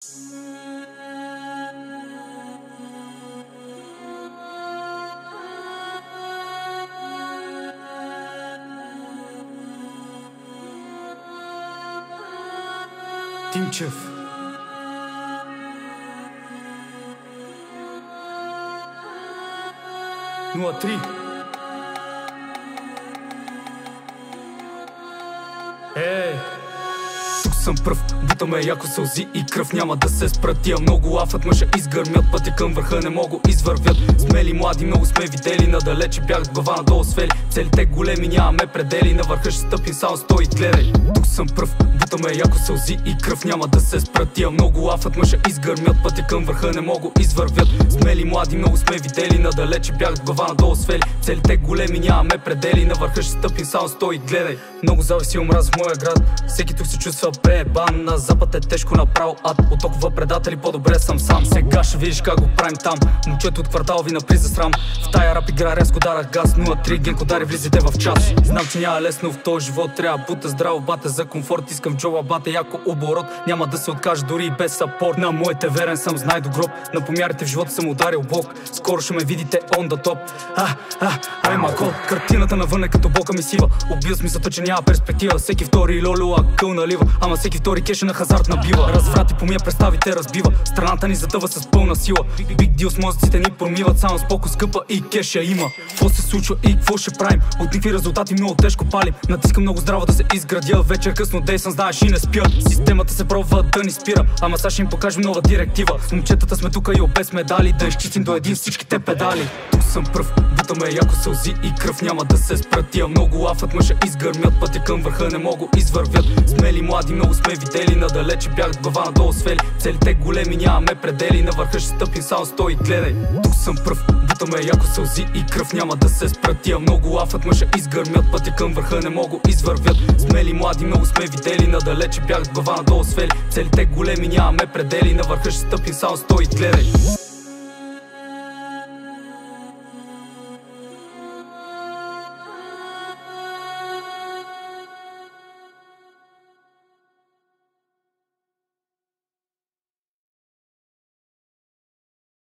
Тимчев. Три. Тук съм пръв, бутаме яко сълзи и кръв. Няма да се спра, тия много лафът ме ще изгърмят. Пътя към върха не мога извървят. Смели млади много сме видели, надалече бягат глава надолу свели. Целите големи нямаме предели, на върха ще стъпим, само стой и гледай. Тук съм пръв, бутаме яко сълзи и кръв. Няма да се спра, тия много лафът ме ще изгърмят. Пътя към върха не мога извървят. Смели млади много сме видели, надалече бягат глава надолу свели. Целите големи нямаме предели, на върха ще стъпим, само стой и гледай. Много зависи и омраз в моя град, всеки тук се чувства пребан. На запад е тежко направо ад, от толкова предатели по-добре съм сам. Сега ще видиш как го правим там, момчето от квартала ви напри за срам. В тая рап игра рязко дарах газ, 0-3 генко дари, влизайте в час. Знам, че няма лесно в този живот, трябва бута здраво бате за комфорт. Искам в джоба бате яко оборот, няма да се откажа дори и без сапорт. На моите верен съм, знай до гроб, на помярите в живота съм ударил блок. Скоро ще ме видите on the top. Аймако, картината навън е като бока ми сива. Убил смисълта, че няма перспектива. Всеки втори лоло акъл налива, ама всеки втори кеше на хазарт набива. Разврат и помия представите разбива, страната ни затъва с пълна сила. Биг дил с мозъците ни промиват, само споко скъпа и кеша има. Какво се случва и какво ще правим? От никакви резултати много тежко палим. Натискам много здраво да се изградя, вечер късно дейсън, знаеш и не спя. Системата се пробва да ни спира, ама сега ще им покажем нова директива. Момчетата сме тука и без медали, да изчистим до един всичките педали. Тук съм пръв, бутаме яко сълзи и кръв. Няма да се спра, тия много лафът ме ще изгърмят. Пътя към върха не мога извървят. Смели млади много сме видели, надалече бягат глава надолу свели. Целите големи нямаме предели, на върха ще стъпим, само стой и гледай. Тук съм пръв, бутаме яко сълзи и кръв. Няма да се спра, тия много лафът ме ще изгърмят. Пътя към върха не мога извървят. Смели млади много сме видели, надалече бягат глава надолу свели. Целите големи нямаме предели, на върха ще стъпим, само стой и гледай.